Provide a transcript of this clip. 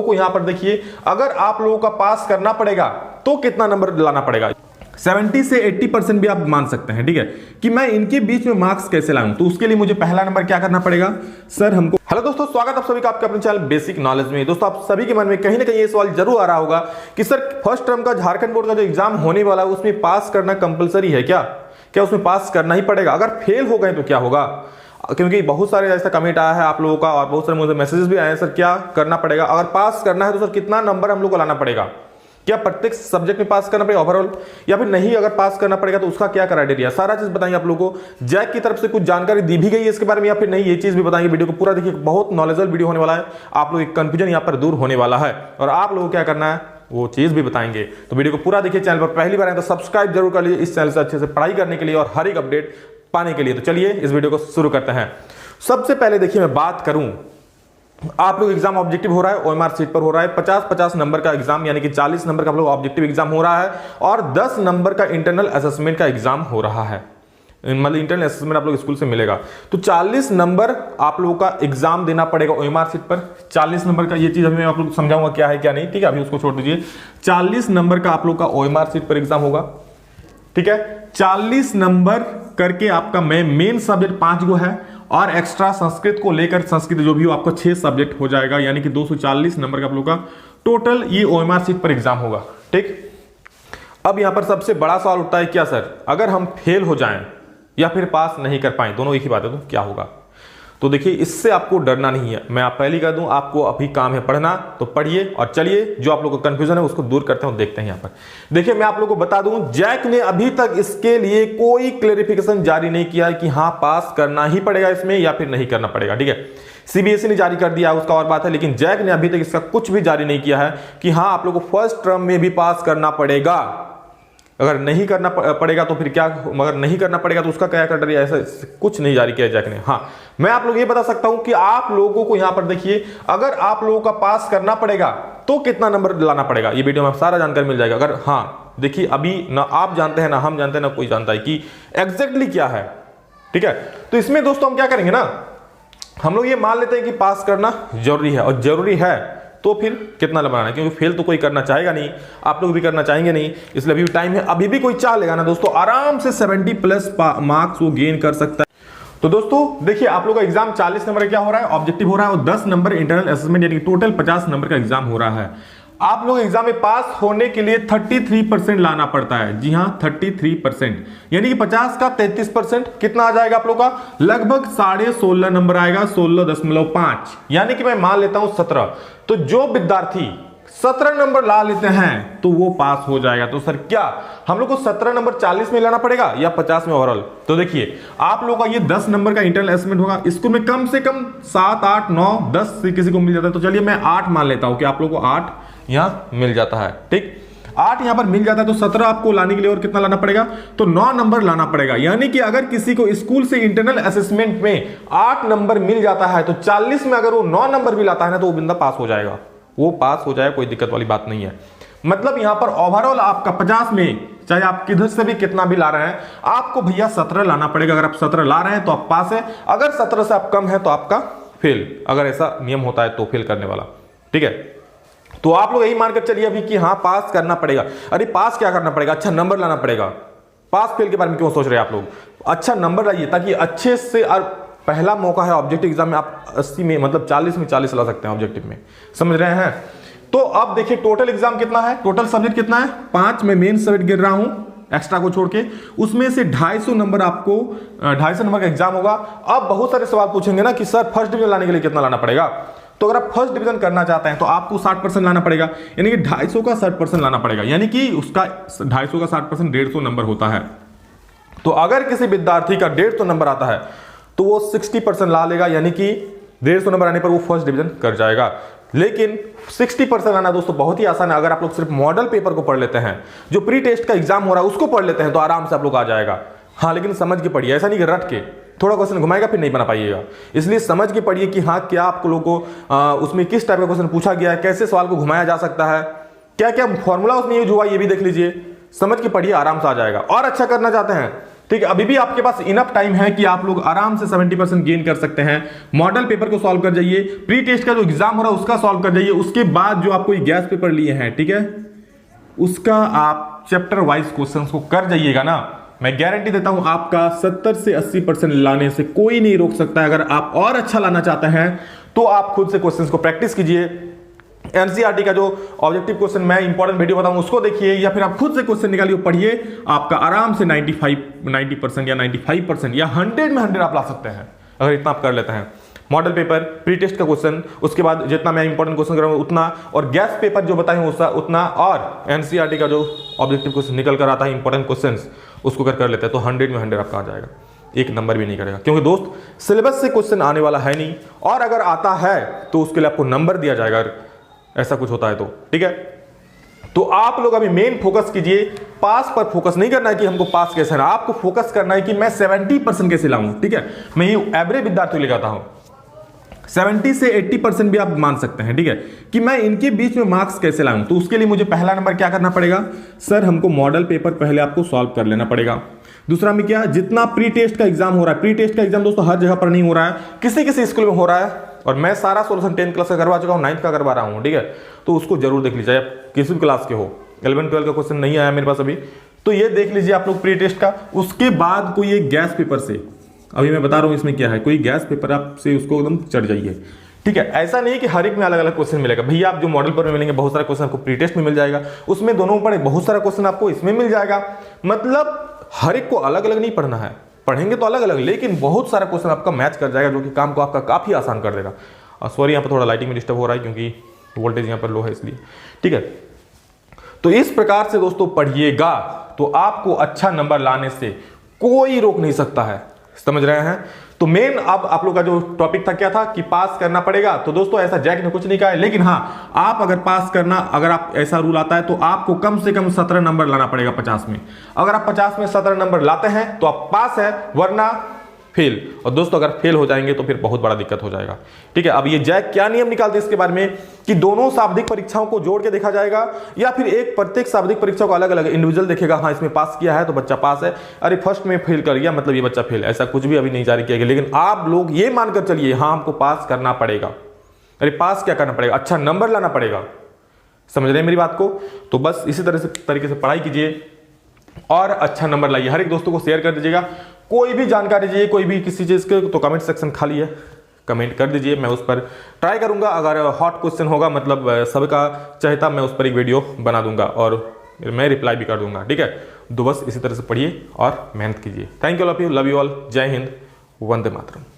को यहां पर देखिए, अगर आप लोगों का पास करना पड़ेगा तो कितना नंबर लाना पड़ेगा। 70 से 80% भी आप मान सकते हैं, ठीक है, कि मैं इनके बीच में मार्क्स कैसे लाऊं। तो उसके लिए मुझे पहला नंबर क्या करना पड़ेगा सर हमको। हेलो दोस्तों, स्वागत आप सभी का आपके अपने चैनल बेसिक नॉलेज में। दोस्तों, आप सभी के मन में कहीं ना कहीं ये सवाल जरूर आ रहा होगा कि सर फर्स्ट टर्म का झारखंड बोर्ड का जो एग्जाम होने वाला है उसमें पास करना कंपलसरी है क्या उसमें पास करना ही पड़ेगा? अगर फेल हो गए तो क्या होगा? क्योंकि बहुत सारे ऐसा कमेंट आया है आप लोगों का और बहुत सारे मुझे मैसेजेस भी आए हैं, सर क्या करना पड़ेगा अगर पास करना है तो सर कितना नंबर हम लोग को लाना पड़ेगा? क्या प्रत्येक सब्जेक्ट में पास करना पड़ेगा ओवरऑल, या फिर नहीं अगर पास करना पड़ेगा तो उसका क्या क्राइटेरिया, सारा चीज बताएंगे आप लोगों को। जैक की तरफ से कुछ जानकारी दी भी गई है इसके बारे में या फिर नहीं, ये चीज भी बताएंगे। वीडियो को पूरा देखिए, बहुत नॉलेजेबल वीडियो होने वाला है, आप लोग एक कंफ्यूजन यहाँ पर दूर होने वाला है और आप लोगों को क्या करना है वो चीज भी बताएंगे। तो वीडियो को पूरा देखिए। चैनल पर पहली बार है तो सब्सक्राइब जरूर कर लीजिए इस चैनल से अच्छे से पढ़ाई करने के लिए और हर एक अपडेट पाने के लिए। तो चलिए इस वीडियो को शुरू करते हैं। सबसे पहले देखिए, मैं बात करूं, आप लोग एग्जाम ऑब्जेक्टिव हो रहा है, ओएमआर सीट पर हो रहा है, 50-50 नंबर का एग्जाम यानी कि 40 नंबर का आप लोग ऑब्जेक्टिव एग्जाम हो रहा है और 10 नंबर का इंटरनल असेसमेंट का एग्जाम हो रहा है। मतलब इंटरनल असेसमेंट आप लोग स्कूल से मिलेगा तो 40 नंबर आप लोगों का एग्जाम देना पड़ेगा ओएमआर सीट पर। 40 नंबर का ये चीज अभी मैं आप लोग समझाऊंगा क्या है क्या नहीं, ठीक है, अभी उसको छोड़ दीजिए। 40 नंबर का आप लोग का ओएमआर सीट पर एग्जाम होगा, ठीक है। 40 नंबर करके आपका मेन सब्जेक्ट 5 गो है और एक्स्ट्रा संस्कृत को लेकर संस्कृत जो भी हो आपको 6 सब्जेक्ट हो जाएगा, यानी कि 240 नंबर का आप लोग का टोटल ये ओएमआर सीट पर एग्जाम होगा, ठीक। अब यहां पर सबसे बड़ा सवाल उठता है, क्या सर अगर हम फेल हो जाएं या फिर पास नहीं कर पाए, दोनों एक ही बात है, तो क्या होगा? तो देखिए, इससे आपको डरना नहीं है, मैं आप पहले कह दूं, आपको अभी काम है पढ़ना, तो पढ़िए और चलिए जो आप लोगों को कंफ्यूजन है उसको दूर करते हैं, देखते हैं। यहां पर देखिए, मैं आप लोगों को बता दूं, जैक ने अभी तक इसके लिए कोई क्लेरिफिकेशन जारी नहीं किया है कि हाँ पास करना ही पड़ेगा इसमें या फिर नहीं करना पड़ेगा, ठीक है। सीबीएसई ने जारी कर दिया है उसका और बात है, लेकिन जैक ने अभी तक इसका कुछ भी जारी नहीं किया है कि हाँ आप लोगों को फर्स्ट टर्म में भी पास करना पड़ेगा। अगर नहीं करना पड़ेगा तो फिर क्या, मगर नहीं करना पड़ेगा तो उसका क्या क्राइटेरिया, ऐसा कुछ नहीं जारी किया जैक ने। हाँ, मैं आप लोग ये बता सकता हूं कि आप लोगों को यहां पर देखिए, अगर आप लोगों का पास करना पड़ेगा तो कितना नंबर लाना पड़ेगा, ये वीडियो में सारा जानकारी मिल जाएगा। अगर हाँ देखिए, अभी ना आप जानते हैं ना हम जानते हैं ना कोई जानता है कि एग्जैक्टली क्या है, ठीक है। तो इसमें दोस्तों हम क्या करेंगे ना, हम लोग ये मान लेते हैं कि पास करना जरूरी है और जरूरी है तो फिर कितना लगाना है, क्योंकि फेल तो कोई करना चाहेगा नहीं, आप लोग भी करना चाहेंगे नहीं, इसलिए अभी टाइम है। अभी भी कोई चाह लेगा ना दोस्तों, आराम से 70+ मार्क्स वो गेन कर सकता है। तो दोस्तों देखिए, आप लोग का एग्जाम 40 नंबर का क्या हो रहा है, ऑब्जेक्टिव हो रहा है और 10 नंबर इंटरनल असेसमेंट यानी कि टोटल 50 नंबर का एग्जाम हो रहा है। आप लोग एग्जाम में पास होने के लिए 33% लाना पड़ता है। जी हां, 33% यानी कि 50 का 33% कितना आ जाएगा आप लोग का, लगभग 16.5 नंबर आएगा, 16.5, यानी कि मैं मान लेता हूं 17। तो जो विद्यार्थी 17 नंबर ला लेते हैं तो वो पास हो जाएगा। तो सर क्या हम लोग को 17 नंबर 40 में लाना पड़ेगा या 50 में ओवरऑल? तो देखिए, आप लोगों का ये 10 नंबर का इंटरनल असेसमेंट होगा, स्कूल में कम से कम 7, 8, 9, 10 से किसी को मिल जाता है। तो चलिए मैं 8 मान लेता हूं कि आप लोगों को 8 यहां मिल जाता है, ठीक। 8 यहां पर मिल जाता है तो 17 आपको लाने के लिए और कितना लाना पड़ेगा, तो 9 नंबर लाना पड़ेगा। यानी कि अगर किसी को स्कूल से इंटरनल असेसमेंट में 8 नंबर मिल जाता है तो 40 में अगर वो 9 नंबर भी लाता है ना तो वो बंदा पास हो जाएगा, वो पास हो जाए, कोई दिक्कत वाली बात नहीं है। मतलब यहां पर ओवरऑल आपका 50 में चाहे आप किधर से भी कितना भी ला रहे हैं, आपको भैया 17 लाना पड़ेगा। अगर आप 17 ला रहे हैं तो आप पास है, अगर 17 से आप कम है तो आपका फेल, अगर ऐसा नियम होता है तो फेल करने वाला, ठीक है। तो आप लोग यही मानकर चलिए अभी कि हाँ पास करना पड़ेगा। अरे पास क्या करना पड़ेगा, अच्छा नंबर लाना पड़ेगा। पास फेल के बारे में क्यों सोच रहे हैं आप लोग, अच्छा नंबर लाइए ताकि अच्छे से, और पहला मौका है ऑब्जेक्टिव एग्जाम में, आप 80 में मतलब 40 में 40 ला सकते हैं ऑब्जेक्टिव में, समझ रहे हैं। तो अब देखिए टोटल एग्जाम कितना है, टोटल सब्जेक्ट कितना है, 5 में मेन सब्जेक्ट गिर रहा हूं एक्स्ट्रा को छोड़ के, उसमें से 250 नंबर आपको 250 नंबर का एग्जाम होगा। अब बहुत सारे सवाल पूछेंगे ना कि सर फर्स्ट डिवीजन लाने के लिए कितना लाना पड़ेगा, तो अगर आप फर्स्ट डिवीजन करना चाहते हैं तो आपको 60% लाना पड़ेगा, यानी कि 250 का 60% लाना पड़ेगा, यानी कि उसका 250 का 60% 150 नंबर होता है। तो अगर किसी विद्यार्थी का 150 नंबर आता है तो वो 60% ला लेगा, यानी कि 150 नंबर आने पर वो फर्स्ट डिवीजन कर जाएगा। लेकिन 60% आना दोस्तों बहुत ही आसान है। अगर आप लोग सिर्फ मॉडल पेपर को पढ़ लेते हैं, जो प्री टेस्ट का एग्जाम हो रहा है उसको पढ़ लेते हैं तो आराम से आप लोग आ जाएगा। हाँ, लेकिन समझ के पढ़िए, ऐसा नहीं कि रट के थोड़ा क्वेश्चन घुमाएगा फिर नहीं बना पाइएगा। इसलिए समझ के पढ़िए कि हाँ क्या आप लोगों को उसमें किस टाइप का क्वेश्चन पूछा गया है, कैसे सवाल को घुमाया जा सकता है, क्या क्या फॉर्मूला उसमें यूज हुआ ये भी देख लीजिए। समझ के पढ़िए, आराम से आ जाएगा। और अच्छा करना चाहते हैं ठीक है, अभी भी आपके पास इनफ टाइम है कि आप लोग आराम से 70% गेन कर सकते हैं। मॉडल पेपर को सॉल्व कर जाइए, प्री टेस्ट का जो एग्जाम हो रहा है उसका सॉल्व कर जाइए, उसके बाद जो आपको गैस पेपर लिए हैं, ठीक है, उसका आप चैप्टर वाइज क्वेश्चंस को कर जाइएगा ना, मैं गारंटी देता हूं आपका 70 से 80% लाने से कोई नहीं रोक सकता है। अगर आप और अच्छा लाना चाहते हैं तो आप खुद से क्वेश्चंस को प्रैक्टिस कीजिए। एनसीईआरटी का जो ऑब्जेक्टिव क्वेश्चन मैं इंपॉर्टेंट वीडियो बताऊं उसको देखिए, या फिर आप खुद से क्वेश्चन निकालिए, पढ़िए, आपका आराम से 90% या 95% या 100 में 100 आप ला सकते हैं अगर इतना आप कर लेते हैं। मॉडल पेपर, प्री टेस्ट का क्वेश्चन, उसके बाद जितना मैं इंपॉर्टेंट क्वेश्चन कराऊंगा उतना, और गैस पेपर जो बताए उतना, और एनसीईआरटी का जो ऑब्जेक्टिव क्वेश्चन निकल कर आता है इंपॉर्टेंट क्वेश्चंस, उसको कर लेते हैं तो 100 में 100 आपका आ जाएगा, एक नंबर भी नहीं करेगा। क्योंकि दोस्त सिलेबस से क्वेश्चन आने वाला है नहीं, और अगर आता है तो उसके लिए आपको नंबर दिया जाएगा, अगर ऐसा कुछ होता है तो, ठीक है। तो आप लोग अभी मेन फोकस कीजिए, पास पर फोकस नहीं करना है कि हमको पास कैसे है, आपको फोकस करना है कि मैं 70% कैसे लाऊं, ठीक है। मैं ये एवरेज विद्यार्थी लेकर आता हूं, 70 से 80% भी आप मान सकते हैं, ठीक है, कि मैं इनके बीच में मार्क्स कैसे लाऊं। तो उसके लिए मुझे पहला नंबर क्या करना पड़ेगा सर, हमको मॉडल पेपर पहले आपको सॉल्व कर लेना पड़ेगा। दूसरा में क्या, जितना प्री टेस्ट का एग्जाम हो रहा है, प्री टेस्ट का एग्जाम दोस्तों हर जगह पर नहीं हो रहा है, किसी किसी स्कूल में हो रहा है, और मैं सारा सोल्यूशन 10th क्लास का करवा चुका हूं, 9th का करवा रहा हूं, ठीक है। तो उसको जरूर देख लीजिए, आप किसी भी क्लास के हो, 11 12 का क्वेश्चन नहीं आया मेरे पास अभी, तो ये देख लीजिए आप लोग प्री टेस्ट का। उसके बाद कोई एक गैस पेपर से, अभी मैं बता रहा हूं इसमें क्या है, कोई गैस पेपर आप से उसको एकदम चढ़ जाइए, ठीक है। ऐसा नहीं कि हर एक में अलग अलग क्वेश्चन मिलेगा भैया, आप जो मॉडल पेपर में मिलेंगे बहुत सारा क्वेश्चन आपको प्री टेस्ट में मिल जाएगा, उसमें दोनों पर बहुत सारा क्वेश्चन आपको इसमें मिल जाएगा। मतलब हर एक को अलग अलग नहीं पढ़ना है, पढ़ेंगे तो अलग अलग, लेकिन बहुत सारा क्वेश्चन आपका मैच कर जाएगा, जो कि काम को आपका काफी आसान कर देगा। सॉरी यहाँ पर थोड़ा लाइटिंग में डिस्टर्ब हो रहा है क्योंकि वोल्टेज यहाँ पर लो है इसलिए, ठीक है। तो इस प्रकार से दोस्तों पढ़िएगा तो आपको अच्छा नंबर लाने से कोई रोक नहीं सकता है, समझ रहे हैं। तो मेन अब आप लोग का जो टॉपिक था क्या था कि पास करना पड़ेगा। तो दोस्तों ऐसा जैक ने कुछ नहीं कहा है, लेकिन हाँ, आप अगर पास करना, अगर आप ऐसा रूल आता है तो आपको कम से कम 17 नंबर लाना पड़ेगा 50 में। अगर आप 50 में 17 नंबर लाते हैं तो आप पास है, वरना फेल। और दोस्तों अगर फेल हो जाएंगे तो फिर बहुत बड़ा दिक्कत हो जाएगा, ठीक है। अब ये जैक क्या नियम निकालते हैं इसके बारे में कि दोनों शाब्दिक परीक्षाओं को जोड़ के देखा जाएगा, या फिर एक प्रत्येक शाब्दिक परीक्षा को अलग अलग इंडिविजुअल देखेगा, हाँ इसमें पास किया है तो बच्चा पास है, अरे फर्स्ट में फेल कर गया मतलब ये बच्चा फेल, ऐसा कुछ भी अभी नहीं जारी किया गया। लेकिन आप लोग ये मानकर चलिए, हाँ हमको पास करना पड़ेगा। अरे पास क्या करना पड़ेगा, अच्छा नंबर लाना पड़ेगा, समझ रहे हैं मेरी बात को। तो बस इसी तरीके से पढ़ाई कीजिए और अच्छा नंबर लाइए। हर एक दोस्तों को शेयर कर दीजिएगा। कोई भी जानकारी चाहिए, कोई भी किसी चीज के, तो कमेंट सेक्शन खाली है, कमेंट कर दीजिए, मैं उस पर ट्राई करूंगा। अगर हॉट क्वेश्चन होगा, मतलब सबका चाहता, मैं उस पर एक वीडियो बना दूंगा और मैं रिप्लाई भी कर दूंगा, ठीक है। तो बस इसी तरह से पढ़िए और मेहनत कीजिए। Thank you, love you all, जय हिंद, वंदे मातरम।